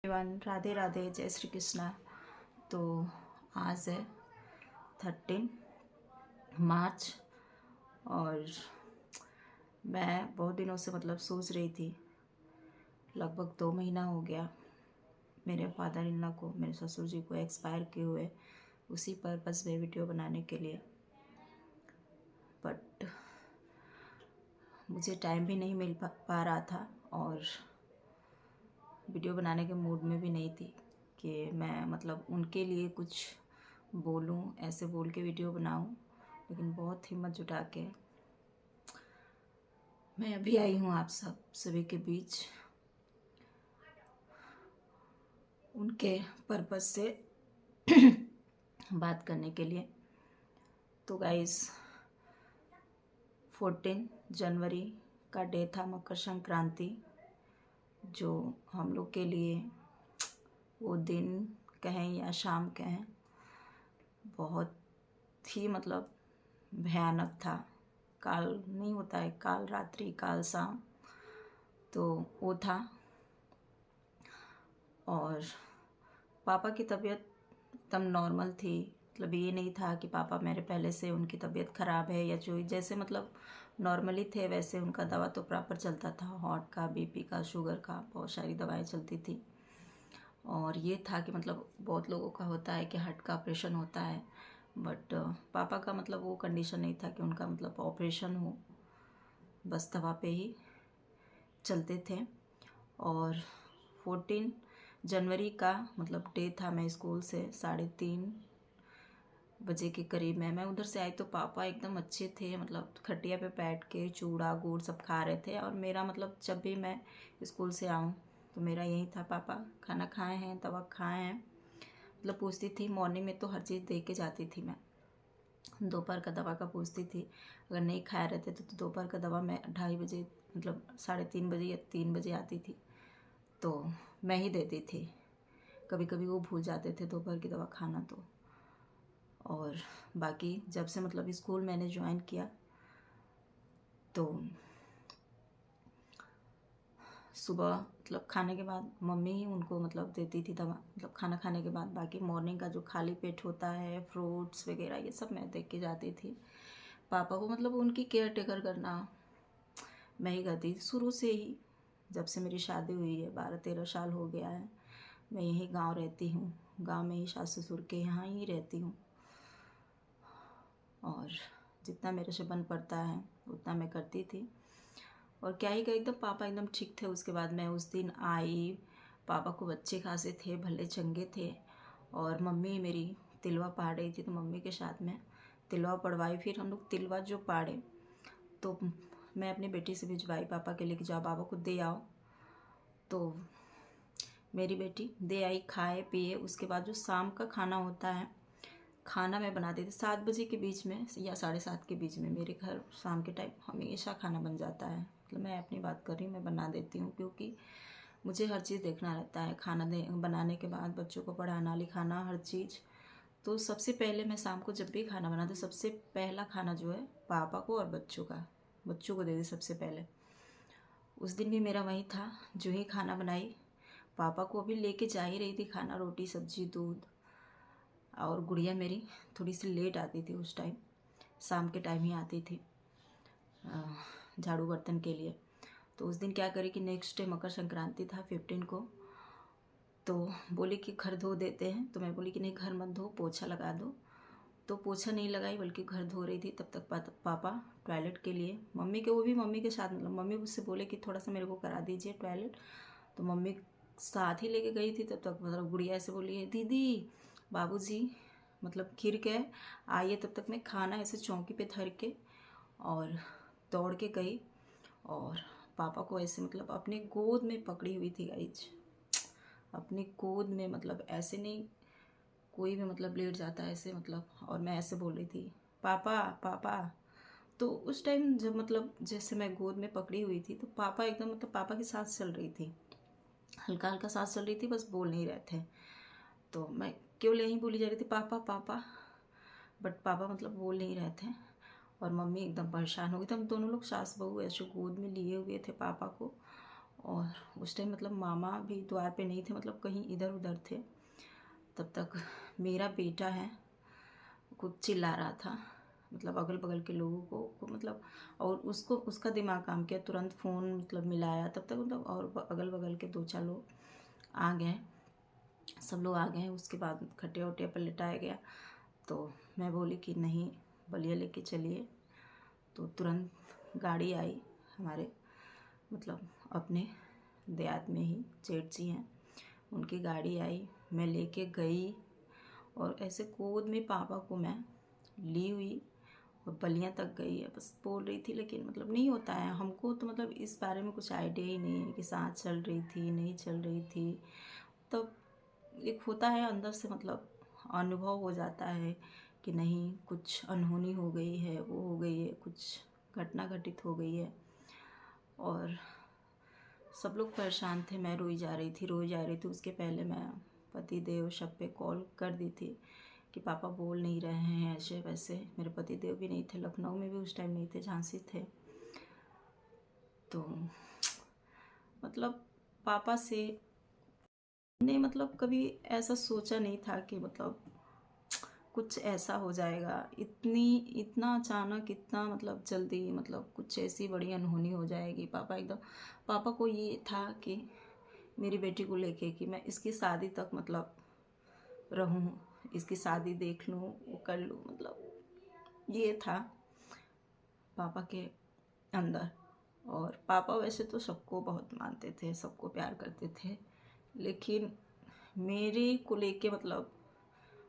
Everyone, Radhe Radhe, जय श्री कृष्णा। तो आज है 13 मार्च और मैं बहुत दिनों से सोच रही थी। लगभग 2 महीना हो गया मेरे फादर इन लॉ को, मेरे ससुर जी को एक्सपायर किए हुए, उसी पर्पस में वीडियो बनाने के लिए। बट मुझे टाइम भी नहीं मिल पा रहा था और वीडियो बनाने के मूड में भी नहीं थी कि मैं उनके लिए कुछ बोलूं, ऐसे बोल के वीडियो बनाऊं। लेकिन बहुत हिम्मत जुटा के मैं अभी आई हूं आप सभी के बीच उनके पर्पस से बात करने के लिए। तो गाइस, 14 जनवरी का डे था, मकर संक्रांति, जो हम लोग के लिए वो दिन कहें या शाम कहें बहुत ही भयानक था। काल नहीं होता है, काल रात्रि काल शाम, तो वो था। और पापा की तबीयत एकदम नॉर्मल थी। ये नहीं था कि पापा मेरे पहले से उनकी तबीयत ख़राब है या जो जैसे नॉर्मली थे वैसे उनका दवा तो प्रॉपर चलता था। हार्ट का, बीपी का, शुगर का, बहुत सारी दवाएं चलती थी। और ये था कि बहुत लोगों का होता है कि हार्ट का ऑपरेशन होता है, बट पापा का वो कंडीशन नहीं था कि उनका ऑपरेशन हो, बस दवा पे ही चलते थे। और 14 जनवरी का डे था। मैं स्कूल से 3:30 बजे के करीब मैं उधर से आई तो पापा एकदम अच्छे थे, खटिया पे बैठ के चूड़ा गुड़ सब खा रहे थे। और मेरा जब भी मैं स्कूल से आऊँ तो मेरा यही था, पापा खाना खाए हैं, दवा खाए हैं। पूछती थी, मॉर्निंग में तो हर चीज़ दे के जाती थी मैं, दोपहर का दवा का पूछती थी। अगर नहीं खाए रहते तो दोपहर का दवा मैं 2:30 बजे 3:30 बजे या 3 बजे आती थी तो मैं ही देती थी। कभी कभी वो भूल जाते थे दोपहर की दवा खाना तो। और बाकी जब से स्कूल मैंने ज्वाइन किया तो सुबह खाने के बाद मम्मी ही उनको देती थी दवा, खाना खाने के बाद। बाकी मॉर्निंग का जो खाली पेट होता है, फ्रूट्स वगैरह ये सब मैं दे के जाती थी। पापा को उनकी केयर टेकर करना मैं ही करती थी शुरू से ही। जब से मेरी शादी हुई है 12-13 साल हो गया है, मैं यही गांव रहती हूँ, गांव में ही सास ससुर के यहाँ ही रहती हूँ। और जितना मेरे से बन पड़ता है उतना मैं करती थी। और क्या ही एकदम पापा एकदम ठीक थे। उसके बाद मैं उस दिन आई, पापा को अच्छे खासे थे, भले चंगे थे। और मम्मी मेरी तिलवा पाड़ रही थी तो मम्मी के साथ में तिलवा पड़वाई। फिर हम लोग तिलवा जो पाड़े तो मैं अपनी बेटी से भिजवाई पापा के लिए कि जाओ बाबा को दे आओ। तो मेरी बेटी दे आई, खाए पिए। उसके बाद जो शाम का खाना होता है, खाना मैं बनाती थी 7 बजे के बीच में या 7:30 के बीच में। मेरे घर शाम के टाइम हमेशा खाना बन जाता है। मैं अपनी बात कर रही हूँ, मैं बना देती हूँ क्योंकि मुझे हर चीज़ देखना रहता है। खाना बनाने के बाद बच्चों को पढ़ाना लिखाना हर चीज़। तो सबसे पहले मैं शाम को जब भी खाना बनाती सबसे पहला खाना जो है पापा को और बच्चों को दे दी सबसे पहले। उस दिन भी मेरा वही था, जो ही खाना बनाई पापा को भी लेके जा ही रही थी खाना, रोटी सब्जी दूध। और गुड़िया मेरी थोड़ी सी लेट आती थी, उस टाइम शाम के टाइम ही आती थी झाड़ू बर्तन के लिए। तो उस दिन क्या करी कि नेक्स्ट डे मकर संक्रांति था 15 को, तो बोली कि घर धो देते हैं। तो मैं बोली कि नहीं घर मत धो, पोछा लगा दो। तो पोछा नहीं लगाई बल्कि घर धो रही थी। तब तक पापा टॉयलेट के लिए मम्मी के, वो भी मम्मी के साथ, मम्मी मुझसे बोले कि थोड़ा सा मेरे को करा दीजिए टॉयलेट। तो मम्मी साथ ही लेके गई थी। तब तक गुड़िया ऐसे बोली है, दीदी बाबूजी खीर के आइए। तब तक मैं खाना ऐसे चौकी पे धर के और दौड़ के गई और पापा को ऐसे अपने गोद में पकड़ी हुई थी गाइज, अपनी गोद में। ऐसे नहीं कोई भी लेट जाता है ऐसे और मैं ऐसे बोल रही थी पापा पापा। तो उस टाइम जब जैसे मैं गोद में पकड़ी हुई थी तो पापा एकदम पापा की सांस चल रही थी, हल्का हल्का सांस चल रही थी, बस बोल नहीं रहे थे। तो मैं केवल यही बोली जा रही थी पापा पापा, बट पापा बोल नहीं रहे थे। और मम्मी एकदम परेशान हो गई। तो हम दोनों लोग सास बहू ऐसे गोद में लिए हुए थे पापा को और उस टाइम मतलब मामा भी द्वार पे नहीं थे, मतलब कहीं इधर उधर थे। तब तक मेरा बेटा है कुछ चिल्ला रहा था, मतलब अगल बगल के लोगों को मतलब, और उसको उसका दिमाग काम किया, तुरंत फ़ोन मतलब मिलाया। तब तक मतलब और अगल बगल के 2-4 लोग आ गए, सब लोग आ गए। उसके बाद खटिया उटिया पर लिटाया गया। तो मैं बोली कि नहीं, बलिया लेके चलिए। तो तुरंत गाड़ी आई हमारे, मतलब अपने देहात में ही जेठ जी हैं, उनकी गाड़ी आई, मैं लेके गई और ऐसे गोद में पापा को मैं ली हुई और बलिया तक गई है। बस बोल रही थी, लेकिन मतलब नहीं होता है हमको तो, मतलब इस बारे में कुछ आइडिया ही नहीं है कि सांस चल रही थी नहीं चल रही थी। तब एक होता है अंदर से, मतलब अनुभव हो जाता है कि नहीं, कुछ अनहोनी हो गई है, वो हो गई है, कुछ घटना घटित हो गई है। और सब लोग परेशान थे, मैं रोई जा रही थी। उसके पहले मैं पति देव शब पे कॉल कर दी थी कि पापा बोल नहीं रहे हैं ऐसे वैसे। मेरे पति देव भी नहीं थे, लखनऊ में भी उस टाइम नहीं थे, झांसी थे। तो मतलब पापा से ने मतलब कभी ऐसा सोचा नहीं था कि मतलब कुछ ऐसा हो जाएगा, इतना अचानक, इतना मतलब जल्दी, मतलब कुछ ऐसी बड़ी अनहोनी हो जाएगी। पापा को ये था कि मेरी बेटी को लेके कि मैं इसकी शादी तक मतलब रहूं, इसकी शादी देख लूं, वो कर लूं, मतलब ये था पापा के अंदर। और पापा वैसे तो सबको बहुत मानते थे, सबको प्यार करते थे, लेकिन मेरे को लेके मतलब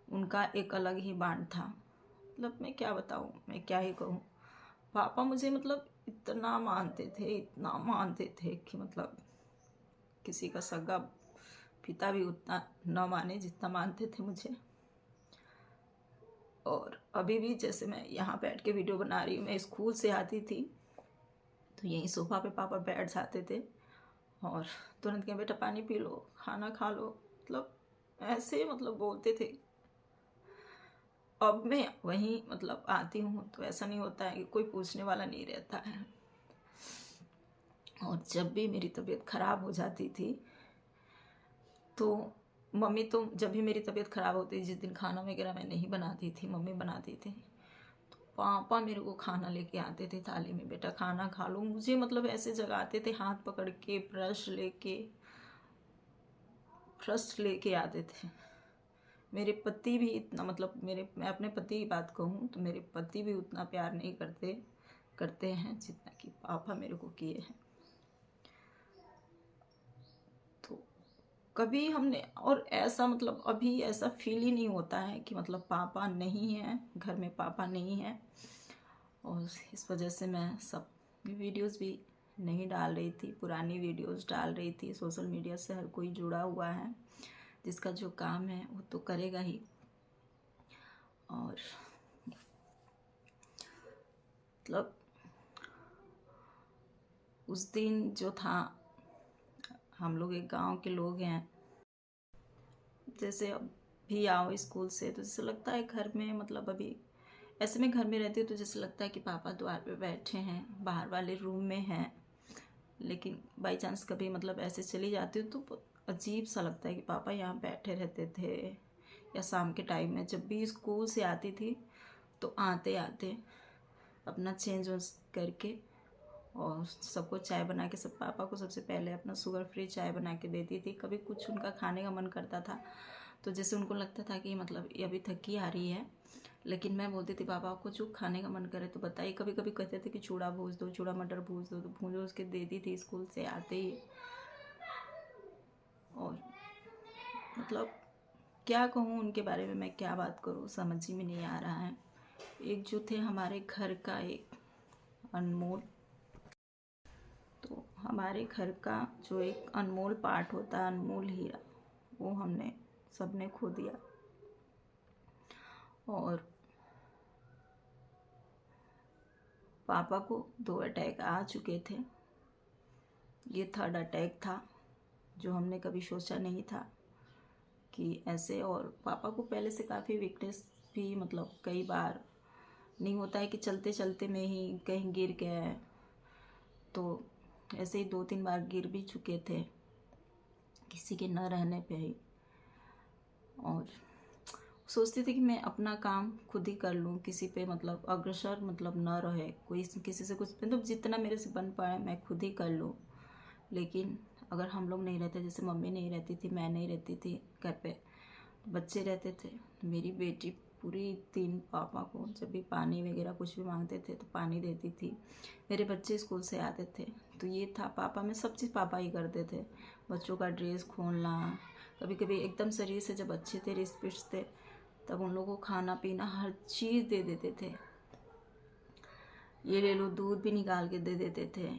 उनका एक अलग ही बांड था। मतलब मैं क्या बताऊँ, मैं क्या ही कहूँ। पापा मुझे मतलब इतना मानते थे कि मतलब किसी का सगा पिता भी उतना न माने जितना मानते थे मुझे। और अभी भी जैसे मैं यहाँ बैठ के वीडियो बना रही हूँ, मैं स्कूल से आती थी तो यहीं सोफा पे पापा बैठ जाते थे और तुरंत कहें बेटा पानी पी लो, खाना खा लो, मतलब ऐसे मतलब बोलते थे। अब मैं वहीं मतलब आती हूँ तो ऐसा नहीं होता है कि कोई पूछने वाला नहीं रहता है। और जब भी मेरी तबीयत ख़राब हो जाती थी तो मम्मी, तो जब भी मेरी तबीयत ख़राब होती, जिस दिन खाना वगैरह मैं नहीं बनाती थी, मम्मी बनाती थी, तो पापा मेरे को खाना लेके आते थे थाली में, बेटा खाना खा लो। मुझे मतलब ऐसे जगाते थे, हाथ पकड़ के ब्रश लेके आते थे। मेरे पति भी इतना, मतलब मैं अपने पति की बात कहूँ तो मेरे पति भी उतना प्यार नहीं करते हैं जितना कि पापा मेरे को किए हैं। तो कभी हमने, और ऐसा मतलब अभी ऐसा फील ही नहीं होता है कि मतलब पापा नहीं है घर में, पापा नहीं है। और इस वजह से मैं सब वीडियोस भी नहीं डाल रही थी, पुरानी वीडियोस डाल रही थी। सोशल मीडिया से हर कोई जुड़ा हुआ है, जिसका जो काम है वो तो करेगा ही। और मतलब उस दिन जो था, हम लोग एक गांव के लोग हैं, जैसे अब भी आओ स्कूल से तो जैसे लगता है घर में, मतलब अभी ऐसे में घर में रहती हूँ तो जैसे लगता है कि पापा द्वार पे बैठे हैं, बाहर वाले रूम में हैं। लेकिन बाई चांस कभी मतलब ऐसे चली जाती हूँ तो अजीब सा लगता है कि पापा यहाँ बैठे रहते थे। या शाम के टाइम में जब भी स्कूल से आती थी तो आते आते अपना चेंज करके और सबको चाय बना के, सब पापा को सबसे पहले अपना शुगर फ्री चाय बना के देती थी। कभी कुछ उनका खाने का मन करता था तो जैसे उनको लगता था कि मतलब ये अभी थकी आ रही है, लेकिन मैं बोलती थी पापा आपको जो खाने का मन करे तो बताइए। कभी कभी कहते थे कि चूड़ा भूज दो, चूड़ा मटर भूज दो, तो भूज उसके देती थी स्कूल से आते ही। और मतलब क्या कहूँ उनके बारे में, मैं क्या बात करूँ, समझ ही में नहीं आ रहा है। एक जो थे हमारे घर का एक अनमोल, तो हमारे घर का जो एक अनमोल पार्ट होता है, अनमोल हीरा, वो हमने सबने खो दिया। और पापा को 2 अटैक आ चुके थे, ये 3rd अटैक था, जो हमने कभी सोचा नहीं था कि ऐसे। और पापा को पहले से काफ़ी वीकनेस भी, मतलब कई बार नहीं होता है कि चलते चलते में ही कहीं गिर गए तो ऐसे ही 2-3 बार गिर भी चुके थे किसी के न रहने पे ही। और सोचती थी कि मैं अपना काम खुद ही कर लूँ, किसी पे मतलब अग्रसर मतलब न रहे, कोई किसी से कुछ मतलब जितना मेरे से बन पाए मैं खुद ही कर लूँ। लेकिन अगर हम लोग नहीं रहते, जैसे मम्मी नहीं रहती थी, मैं नहीं रहती थी घर पे, बच्चे रहते थे, मेरी बेटी पूरी दिन पापा को जब भी पानी वगैरह कुछ भी मांगते थे तो पानी देती थी। मेरे बच्चे स्कूल से आते थे तो ये था, पापा में सब चीज़ पापा ही करते थे। बच्चों का ड्रेस खोलना, कभी कभी एकदम शरीर से जब अच्छे थे, रिस्ट पिस्ट थे, तब उन लोगों को खाना पीना हर चीज़ दे देते थे। ये ले लो, दूध भी निकाल के दे देते थे।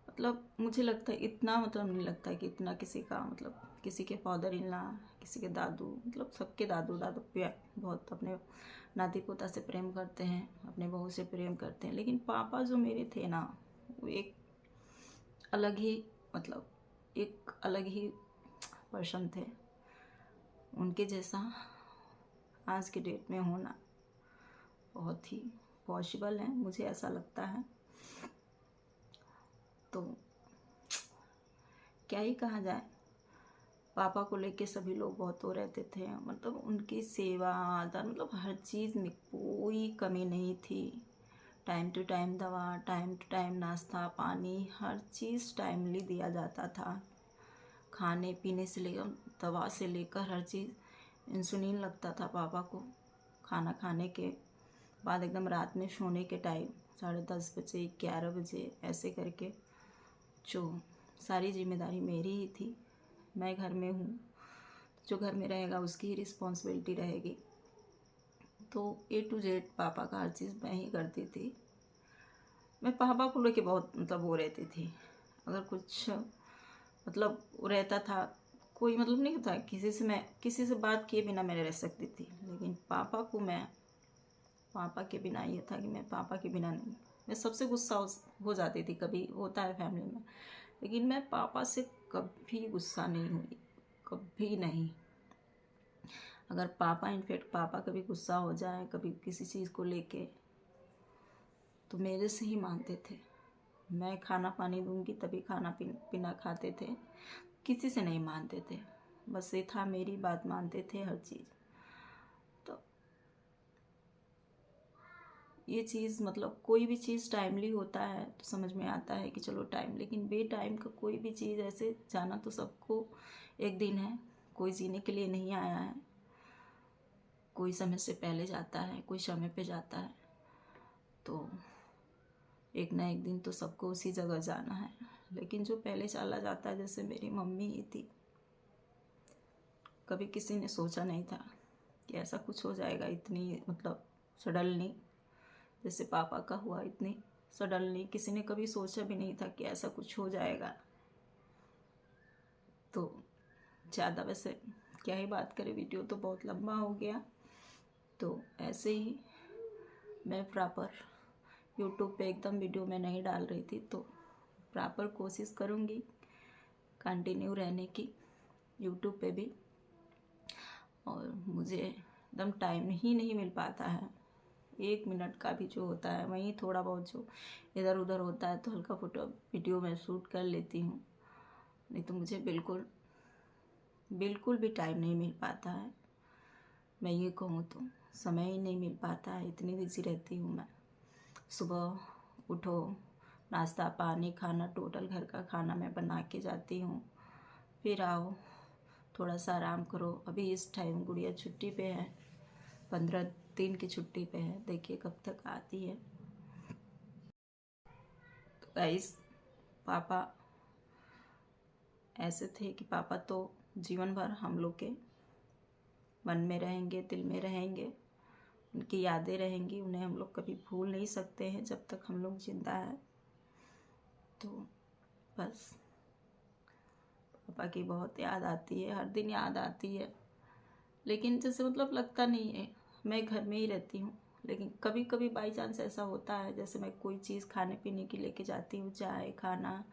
मतलब मुझे लगता है इतना, मतलब नहीं लगता कि इतना किसी का, मतलब किसी के फादर इन लॉ, किसी के दादू, मतलब सबके दादू दादू पे बहुत अपने नाती पोता से प्रेम करते हैं, अपने बहू से प्रेम करते हैं। लेकिन पापा जो मेरे थे ना, वो एक अलग ही, मतलब एक अलग ही पर्सन थे। उनके जैसा आज के डेट में होना बहुत ही पॉसिबल है, मुझे ऐसा लगता है। तो क्या ही कहा जाए, पापा को लेके सभी लोग बहुत वो रहते थे, मतलब उनकी सेवा आदर, मतलब हर चीज़ में कोई कमी नहीं थी। टाइम टू टाइम दवा, टाइम टू टाइम नाश्ता पानी, हर चीज़ टाइमली दिया जाता था। खाने पीने से लेकर दवा से लेकर हर चीज़। इंसुलिन लगता था पापा को खाना खाने के बाद, एकदम रात में सोने के टाइम 10:30 बजे 11 बजे ऐसे करके। जो सारी जिम्मेदारी मेरी ही थी, मैं घर में हूँ, जो घर में रहेगा उसकी ही रिस्पॉन्सिबिलिटी रहेगी। तो A to Z पापा का हर चीज़ मैं ही करती थी। मैं पापा को लेके बहुत मतलब वो रहती थी। अगर कुछ मतलब रहता था, कोई मतलब नहीं था, किसी से बात किए बिना मैं रह सकती थी। लेकिन पापा को मैं, पापा के बिना ये था कि मैं पापा के बिना नहीं। मैं सबसे गुस्सा हो जाती थी, कभी होता है फैमिली में, लेकिन मैं पापा से कभी गुस्सा नहीं हुई, कभी नहीं। अगर पापा, इनफैक्ट पापा कभी गुस्सा हो जाए कभी किसी चीज़ को लेके, तो मेरे से ही मानते थे। मैं खाना पानी दूंगी तभी खाना पीना खाते थे, किसी से नहीं मानते थे। बस ये था, मेरी बात मानते थे हर चीज़। तो ये चीज़, मतलब कोई भी चीज़ टाइमली होता है तो समझ में आता है कि चलो टाइम, लेकिन बे टाइम का कोई भी चीज़ ऐसे जाना तो सबको एक दिन है। कोई जीने के लिए नहीं आया है, कोई समय से पहले जाता है, कोई समय पे जाता है। तो एक ना एक दिन तो सबको उसी जगह जाना है। लेकिन जो पहले चला जाता है, जैसे मेरी मम्मी ही थी, कभी किसी ने सोचा नहीं था कि ऐसा कुछ हो जाएगा इतनी, मतलब सडनली, जैसे पापा का हुआ इतनी सडनली। किसी ने कभी सोचा भी नहीं था कि ऐसा कुछ हो जाएगा। तो ज़्यादा वैसे क्या ही बात करें, वीडियो तो बहुत लंबा हो गया। तो ऐसे ही मैं प्रॉपर यूट्यूब पे एकदम वीडियो में नहीं डाल रही थी, तो प्रॉपर कोशिश करूँगी कंटिन्यू रहने की यूट्यूब पे भी। और मुझे एकदम टाइम ही नहीं मिल पाता है, 1 मिनट का भी जो होता है, वहीं थोड़ा बहुत जो इधर उधर होता है तो हल्का फोटो वीडियो में शूट कर लेती हूँ। नहीं तो मुझे बिल्कुल बिल्कुल भी टाइम नहीं मिल पाता है। मैं ये कहूँ तो समय ही नहीं मिल पाता है, इतनी बिजी रहती हूँ मैं। सुबह उठो, नाश्ता पानी खाना, टोटल घर का खाना मैं बना के जाती हूँ, फिर आओ थोड़ा सा आराम करो। अभी इस टाइम गुड़िया छुट्टी पे है, 15 दिन की छुट्टी पे है, देखिए कब तक आती है। तो गाइस, पापा ऐसे थे कि पापा तो जीवन भर हम लोग के मन में रहेंगे, दिल में रहेंगे, उनकी यादें रहेंगी, उन्हें हम लोग कभी भूल नहीं सकते हैं जब तक हम लोग जिंदा है। तो बस पापा की बहुत याद आती है, हर दिन याद आती है। लेकिन जैसे मतलब लगता नहीं है, मैं घर में ही रहती हूँ। लेकिन कभी कभी बाई चांस ऐसा होता है, जैसे मैं कोई चीज़ खाने पीने की लेके जाती हूँ, चाय खाना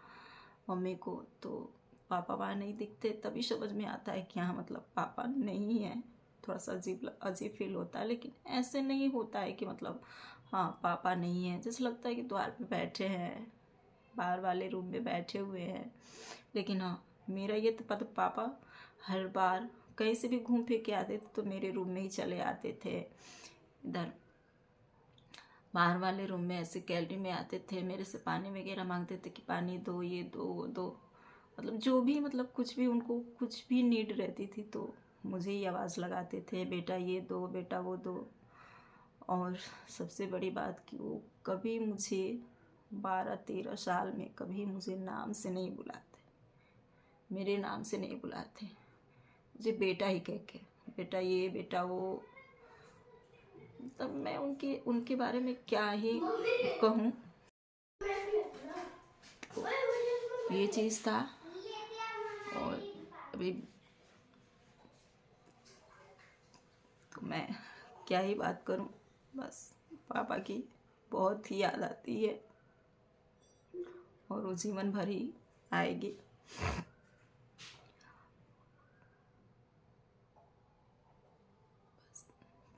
मम्मी को, तो पापा वहाँ नहीं दिखते, तभी समझ में आता है कि हाँ मतलब पापा नहीं है। थोड़ा सा अजीब फील होता है। लेकिन ऐसे नहीं होता है कि मतलब हाँ पापा नहीं है, जैसे लगता है कि द्वार पे बैठे हैं, बाहर वाले रूम में बैठे हुए हैं। लेकिन हाँ, मेरा ये तो पता, पापा हर बार कहीं से भी घूम फिर के आते थे तो मेरे रूम में ही चले आते थे। इधर बाहर वाले रूम में ऐसे गैलरी में आते थे, मेरे से पानी वगैरह मांगते थे कि पानी दो, ये दो, वो दो। मतलब जो भी, मतलब कुछ भी उनको कुछ भी नीड रहती थी तो मुझे ही आवाज़ लगाते थे, बेटा ये दो, बेटा वो दो। और सबसे बड़ी बात कि वो कभी मुझे 12-13 साल में कभी मुझे नाम से नहीं बुलाते, मेरे नाम से नहीं बुलाते, मुझे बेटा ही कह के, बेटा ये, बेटा वो। तब मैं उनके उनके बारे में क्या ही कहूँ। ये चीज़ था। और अभी तो मैं क्या ही बात करूं, बस पापा की बहुत ही याद आती है और वो जीवन भर ही आएगी।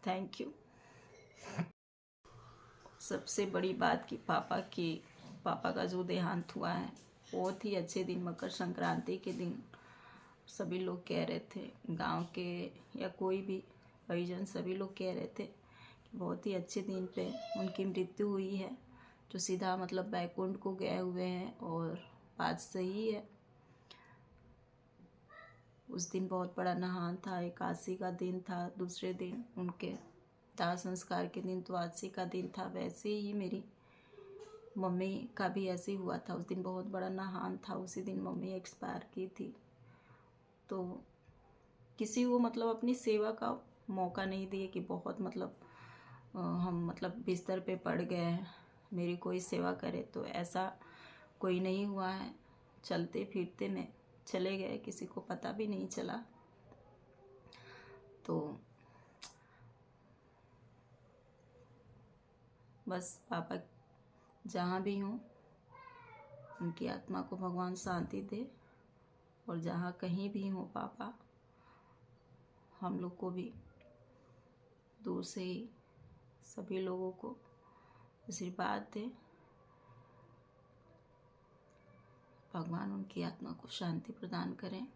Thank you. सबसे बड़ी बात कि पापा का जो देहांत हुआ है, बहुत ही अच्छे दिन, मकर संक्रांति के दिन सभी लोग कह रहे थे, गांव के या कोई भी परिजन सभी लोग कह रहे थे कि बहुत ही अच्छे दिन पे उनकी मृत्यु हुई है, जो सीधा मतलब बैकुंठ को गए हुए हैं। और बात सही है। उस दिन बहुत बड़ा नहान था, एकादशी का दिन था, दूसरे दिन उनके दाह संस्कार के दिन द्वादशी का दिन था। वैसे ही मेरी मम्मी का भी ऐसे ही हुआ था, उस दिन बहुत बड़ा नहान था, उसी दिन मम्मी एक्सपायर की थी। तो किसी को मतलब अपनी सेवा का मौका नहीं दिए कि बहुत मतलब हम मतलब बिस्तर पे पड़ गए हैं, मेरी कोई सेवा करे, तो ऐसा कोई नहीं हुआ है। चलते फिरते में चले गए, किसी को पता भी नहीं चला। तो बस पापा जहाँ भी हों, उनकी आत्मा को भगवान शांति दे। और जहाँ कहीं भी हों पापा, हम लोग को भी दूर से ही सभी लोगों को आशीर्वाद दे। भगवान उनकी आत्मा को शांति प्रदान करें।